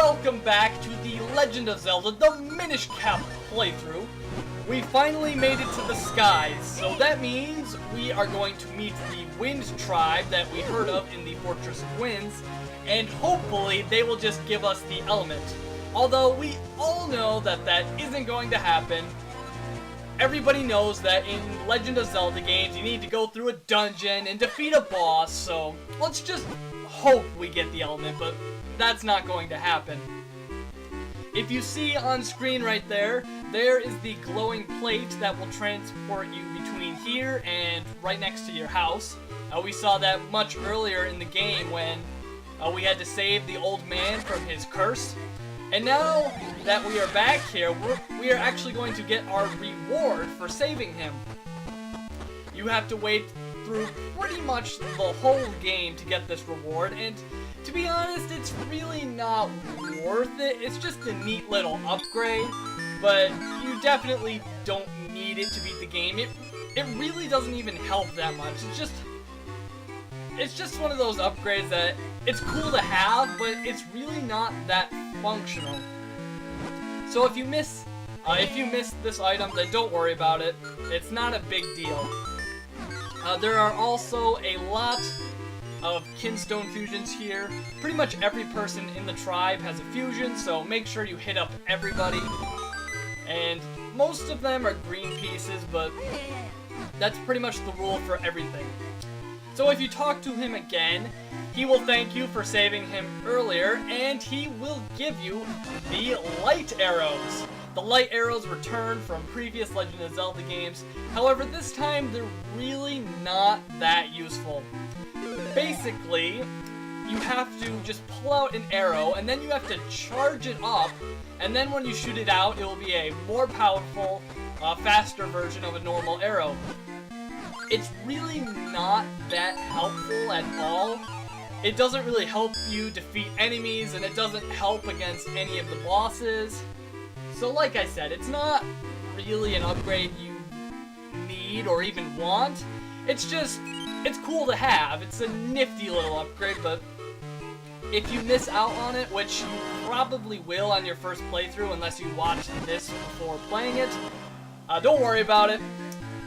welcome back to the Legend of Zelda, the Minish Cap playthrough. We finally made it to the skies, so that means we are going to meet the Wind Tribe that we heard of in the Fortress of Winds, and hopefully they will just give us the element. Although we all know that that isn't going to happen. Everybody knows that in Legend of Zelda games you need to go through a dungeon and defeat a boss, so let's just hope we get the element, but that's not going to happen. If you see on screen right there, there is the glowing plate that will transport you between here and right next to your house. We saw that much earlier in the game when we had to save the old man from his curse. And now that we are back here, we are actually going to get our reward for saving him. You have to wait through pretty much the whole game to get this reward, and to be honest, it's really not worth it. It's just a neat little upgrade, but you definitely don't need it to beat the game. It really doesn't even help that much. It's just one of those upgrades that it's cool to have, but it's really not that functional. So if you miss this item, then don't worry about it. It's not a big deal. There are also a lot of kinstone fusions here. Pretty much every person in the tribe has a fusion, so make sure you hit up everybody. And most of them are green pieces, but that's pretty much the rule for everything. So if you talk to him again, he will thank you for saving him earlier, and he will give you the light arrows. The light arrows return from previous Legend of Zelda games. However, this time they're really not that useful. Basically, you have to just pull out an arrow, and then you have to charge it up, and then when you shoot it out, it will be a more powerful, faster version of a normal arrow. It's really not that helpful at all. It doesn't really help you defeat enemies, and it doesn't help against any of the bosses. So like I said, it's not really an upgrade you need or even want. It's cool to have. It's a nifty little upgrade, but if you miss out on it, which you probably will on your first playthrough unless you watch this before playing it, don't worry about it.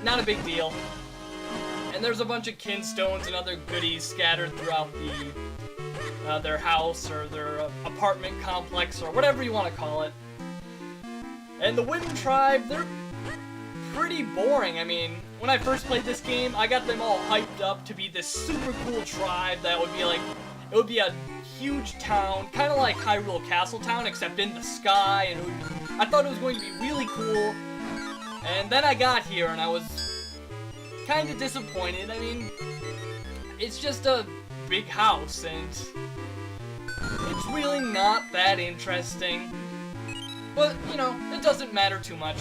Not a big deal. And there's a bunch of kinstones and other goodies scattered throughout their house or their apartment complex or whatever you want to call it. And the Wind Tribe, they're pretty boring. I mean, when I first played this game, I got them all hyped up to be this super cool tribe that would be like, it would be a huge town, kind of like Hyrule Castle Town, except in the sky, and I thought it was going to be really cool. And then I got here and I was kind of disappointed. I mean, it's just a big house and it's really not that interesting. But, you know, it doesn't matter too much.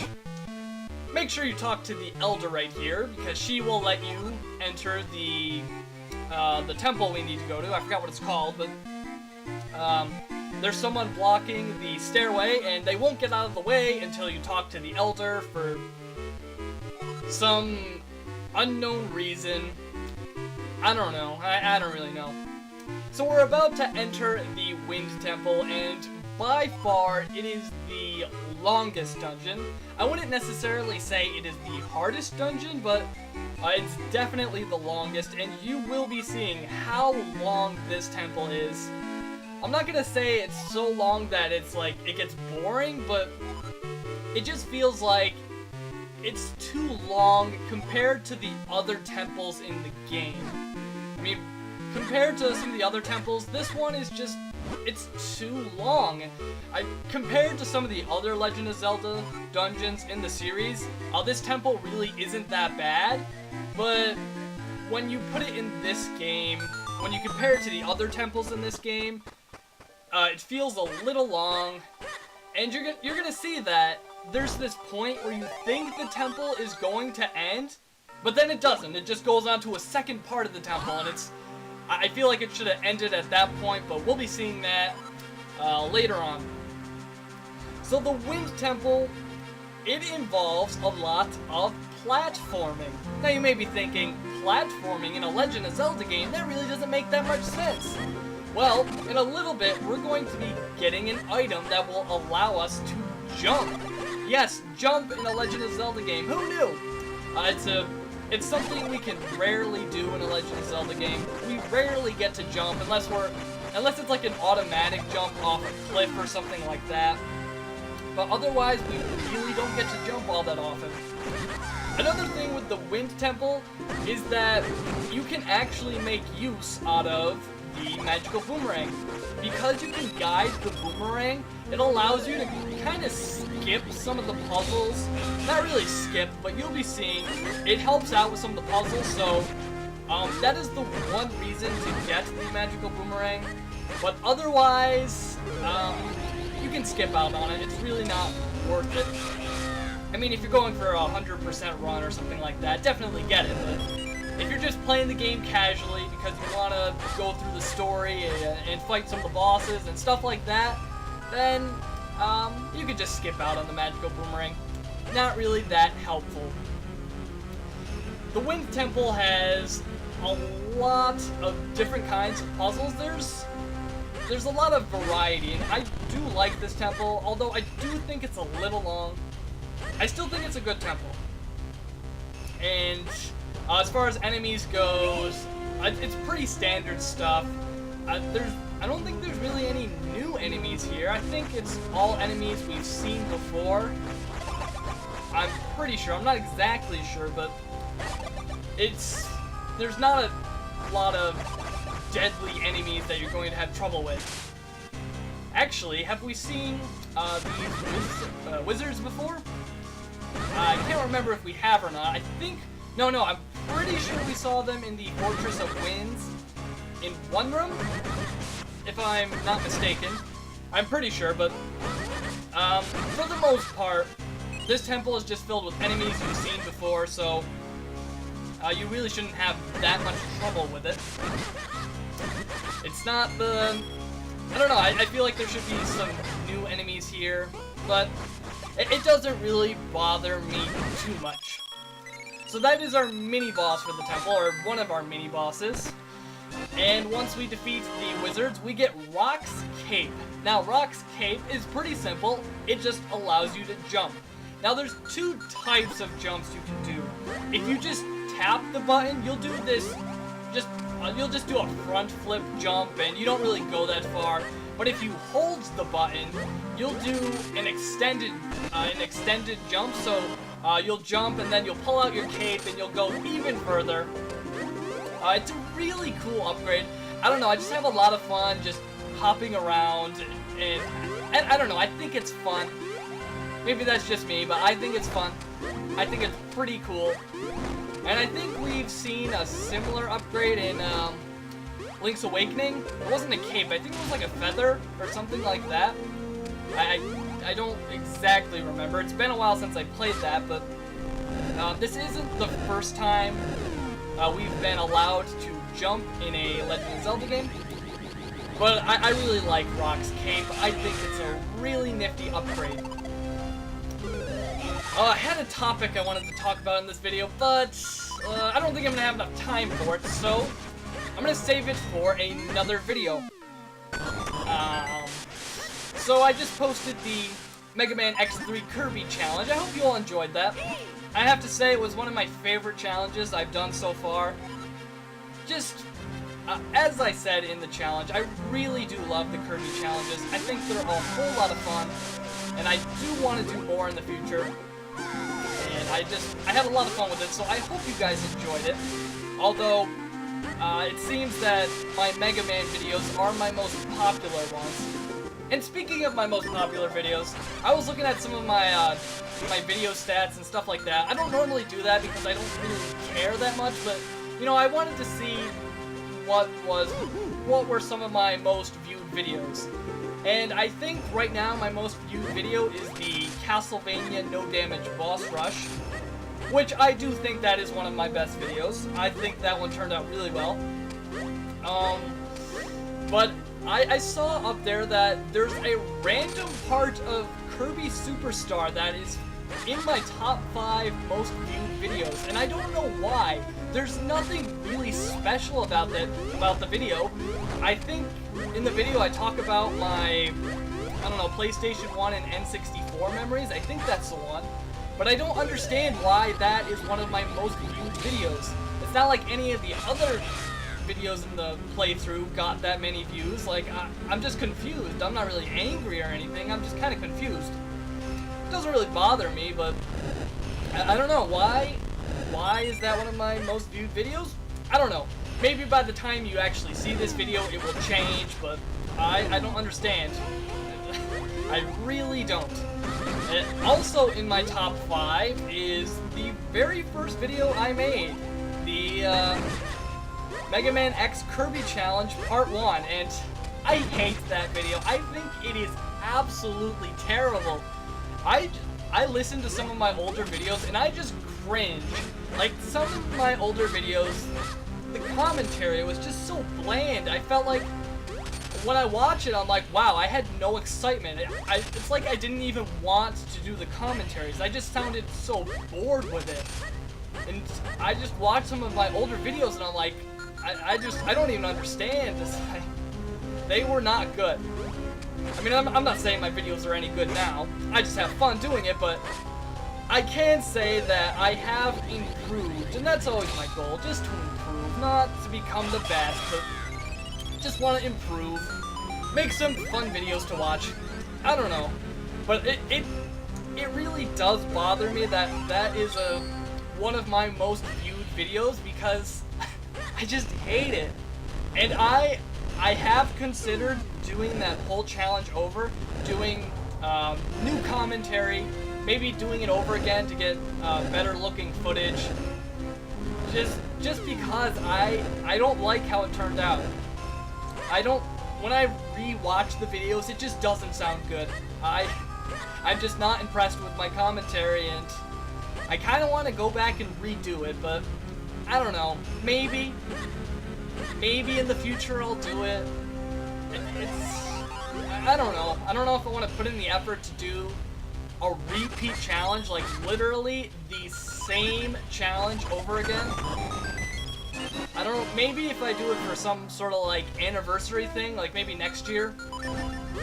Make sure you talk to the Elder right here, because she will let you enter the temple we need to go to. I forgot what it's called, but there's someone blocking the stairway, and they won't get out of the way until you talk to the Elder for some unknown reason. I don't know. I don't really know. So we're about to enter the Wind Temple, and by far, it is the longest dungeon. I wouldn't necessarily say it is the hardest dungeon, but it's definitely the longest, and you will be seeing how long this temple is. I'm not gonna say it's so long that it's like, it gets boring, but it just feels like it's too long compared to the other temples in the game. I mean, compared to some of the other temples, this one is just, it's too long. Compared to some of the other Legend of Zelda dungeons in the series, this temple really isn't that bad, but when you put it in this game, when you compare it to the other temples in this game, it feels a little long, and you're gonna see that there's this point where you think the temple is going to end, but then it doesn't. It just goes on to a second part of the temple, and I feel like it should have ended at that point, but we'll be seeing that later on. So the Wind Temple, it involves a lot of platforming. Now you may be thinking, platforming in a Legend of Zelda game, that really doesn't make that much sense. Well, in a little bit, we're going to be getting an item that will allow us to jump. Yes, jump in a Legend of Zelda game. Who knew? It's something we can rarely do in a Legend of Zelda game. We rarely get to jump unless it's like an automatic jump off a cliff or something like that. But otherwise, we really don't get to jump all that often. Another thing with the Wind Temple is that you can actually make use out of the magical boomerang. Because you can guide the boomerang, it allows you to kind of skip some of the puzzles. Not really skip, but you'll be seeing it helps out with some of the puzzles, so that is the one reason to get the magical boomerang. But otherwise, you can skip out on it. It's really not worth it. I mean, if you're going for a 100% run or something like that, definitely get it, but if you're just playing the game casually because you want to go through the story and fight some of the bosses and stuff like that, then you could just skip out on the magical boomerang. Not really that helpful. The Wind Temple has a lot of different kinds of puzzles. There's a lot of variety, and I do like this temple, although I do think it's a little long. I still think it's a good temple. And as far as enemies goes, it's pretty standard stuff. I don't think there's really any new enemies here. I think it's all enemies we've seen before. I'm pretty sure. I'm not exactly sure, but there's not a lot of deadly enemies that you're going to have trouble with. Actually, have we seen these wizards before? I can't remember if we have or not. I think... No, I'm pretty sure we saw them in the Fortress of Winds in one room, if I'm not mistaken. I'm pretty sure, but for the most part, this temple is just filled with enemies you've seen before, so you really shouldn't have that much trouble with it. It's not the... I don't know, I feel like there should be some new enemies here, but it doesn't really bother me too much. So that is our mini-boss for the temple, or one of our mini-bosses. And once we defeat the wizards, we get Rock's Cape. Now, Rock's Cape is pretty simple. It just allows you to jump. Now, there's two types of jumps you can do. If you just tap the button, you'll do this, you'll just do a front flip jump, and you don't really go that far. But if you hold the button, you'll do an extended jump, so you'll jump and then you'll pull out your cape and you'll go even further. It's a really cool upgrade. I don't know, I just have a lot of fun just hopping around, and I don't know, I think it's fun. Maybe that's just me, but I think it's fun. I think it's pretty cool. And I think we've seen a similar upgrade in Link's Awakening. It wasn't a cape, I think it was like a feather or something like that. I don't exactly remember. It's been a while since I played that, but this isn't the first time we've been allowed to jump in a Legend of Zelda game. But I really like Rock's Cape. I think it's a really nifty upgrade. I had a topic I wanted to talk about in this video, but I don't think I'm going to have enough time for it, so I'm going to save it for another video. So I just posted the Mega Man X3 Kirby challenge. I hope you all enjoyed that. I have to say it was one of my favorite challenges I've done so far. Just, as I said in the challenge, I really do love the Kirby challenges. I think they're a whole lot of fun, and I do want to do more in the future. And I had a lot of fun with it, so I hope you guys enjoyed it. Although, it seems that my Mega Man videos are my most popular ones. And speaking of my most popular videos, I was looking at some of my my video stats and stuff like that. I don't normally do that because I don't really care that much, but you know, I wanted to see what were some of my most viewed videos. And I think right now my most viewed video is the Castlevania No Damage Boss Rush, which I do think that is one of my best videos. I think that one turned out really well. But I saw up there that there's a random part of Kirby Superstar that is in my top 5 most viewed videos, and I don't know why. There's nothing really special about the video. I think in the video I talk about my, I don't know, PlayStation 1 and N64 memories. I think that's the one. But I don't understand why that is one of my most viewed videos. It's not like any of the other videos in the playthrough got that many views. Like, I'm just confused. I'm not really angry or anything. I'm just kind of confused. It doesn't really bother me, but I don't know. Why is that one of my most viewed videos? I don't know. Maybe by the time you actually see this video, it will change, but I don't understand. I really don't. Also in my top 5 is the very first video I made. The Mega Man X Kirby Challenge Part 1, and I hate that video. I think it is absolutely terrible. I listened to some of my older videos and I just cringe. Like, some of my older videos, the commentary was just so bland. I felt like when I watch it, I'm like, wow, I had no excitement. It's like I didn't even want to do the commentaries. I just sounded so bored with it. And I just watched some of my older videos and I'm like, I don't even understand. It's like, they were not good. I mean, I'm not saying my videos are any good now. I just have fun doing it, but I can say that I have improved, and that's always my goal, just to improve, not to become the best, but just want to improve, make some fun videos to watch. I don't know, but it really does bother me that that is one of my most viewed videos, because I just hate it. And I have considered doing that whole challenge over, doing new commentary, maybe doing it over again to get better looking footage, just because I don't like how it turned out. When I re-watch the videos, it just doesn't sound good. I'm just not impressed with my commentary, and I kind of want to go back and redo it, but I don't know. Maybe in the future I'll do it. I don't know. I don't know if I want to put in the effort to do a repeat challenge, like literally the same challenge over again. I don't know, maybe if I do it for some sort of like anniversary thing, like maybe next year,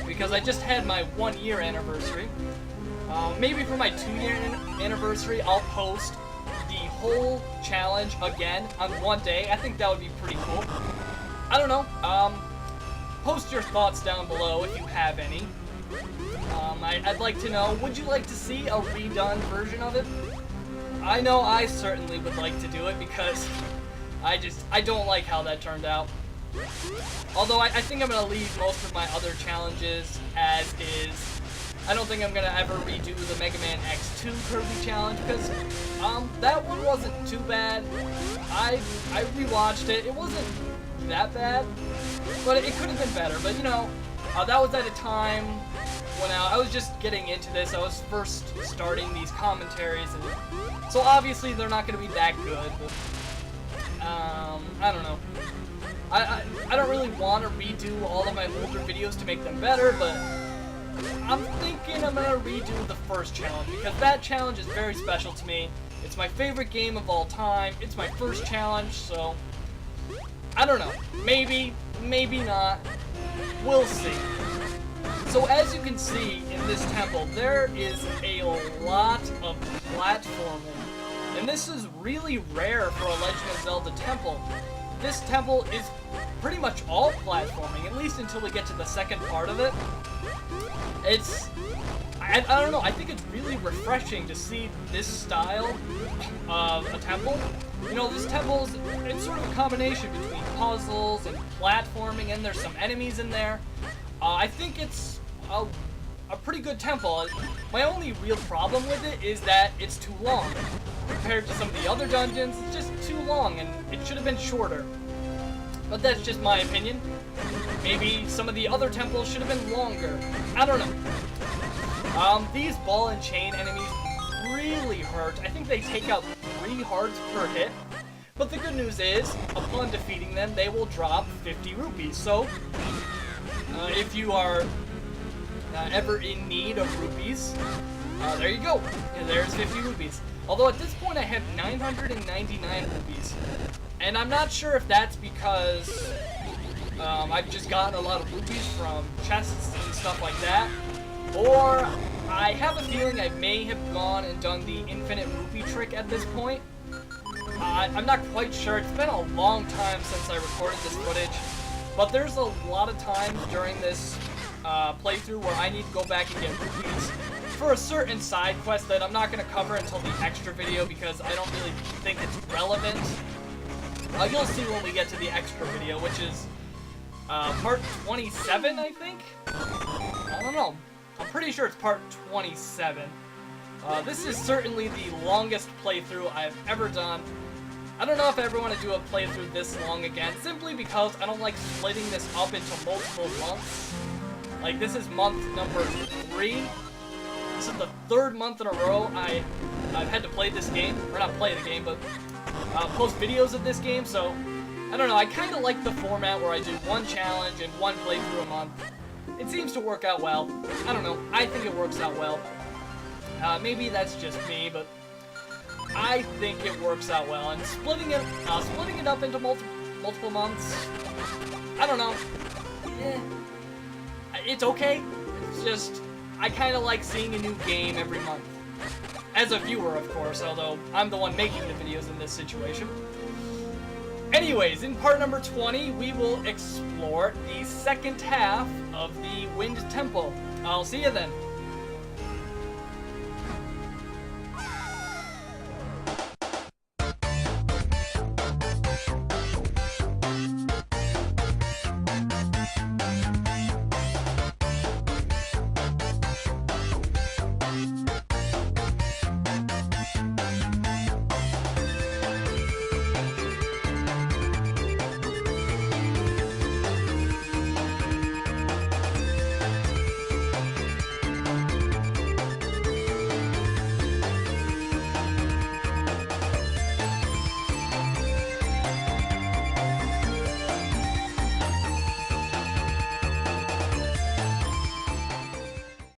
because I just had my 1-year anniversary. Maybe for my 2-year anniversary, I'll post the whole challenge again on one day. I think that would be pretty cool. I don't know. Post your thoughts down below if you have any. I'd like to know, would you like to see a redone version of it? I know I certainly would like to do it, because I don't like how that turned out. Although I think I'm going to leave most of my other challenges as is. I don't think I'm going to ever redo the Mega Man X2 Kirby Challenge, because that one wasn't too bad. I rewatched it. It wasn't that bad, but it could have been better. But you know, that was at a time when I was just getting into this. I was first starting these commentaries, and so obviously they're not going to be that good. But I don't know. I don't really want to redo all of my older videos to make them better, but I'm thinking I'm going to redo the first challenge, because that challenge is very special to me. It's my favorite game of all time. It's my first challenge, so I don't know. Maybe, maybe not. We'll see. So as you can see in this temple, there is a lot of platforming. And this is really rare for a Legend of Zelda temple. This temple is pretty much all platforming, at least until we get to the second part of it. I don't know, I think it's really refreshing to see this style of a temple. You know, this temple it's sort of a combination between puzzles and platforming, and there's some enemies in there. I think it's a pretty good temple. My only real problem with it is that it's too long. Compared to some of the other dungeons, it's just too long, and it should have been shorter. But that's just my opinion. Maybe some of the other temples should have been longer. I don't know. These ball and chain enemies really hurt. I think they take out 3 hearts per hit. But the good news is, upon defeating them, they will drop 50 rupees. So, if you are ever in need of rupees, There you go. And there's 50 rupees. Although at this point I have 999 rupees. And I'm not sure if that's because I've just gotten a lot of rupees from chests and stuff like that. Or I have a feeling I may have gone and done the infinite rupee trick at this point. I'm not quite sure. It's been a long time since I recorded this footage. But there's a lot of times during this playthrough where I need to go back and get rupees for a certain side quest that I'm not going to cover until the extra video because I don't really think it's relevant. You'll see when we get to the extra video, which is part 27, I think? I don't know. I'm pretty sure it's part 27. This is certainly the longest playthrough I've ever done. I don't know if I ever want to do a playthrough this long again, simply because I don't like splitting this up into multiple months. Like, this is month number 3. This is the 3rd month in a row I've had to play this game. Or not play the game, but post videos of this game, so I don't know. I kind of like the format where I do one challenge and one playthrough a month. It seems to work out well. I don't know. I think it works out well. Maybe that's just me, but I think it works out well. And splitting it up into multiple months, I don't know. It's okay. It's just I kind of like seeing a new game every month. As a viewer, of course, although I'm the one making the videos in this situation. Anyways, in part number 20, we will explore the second half of the Wind Temple. I'll see you then.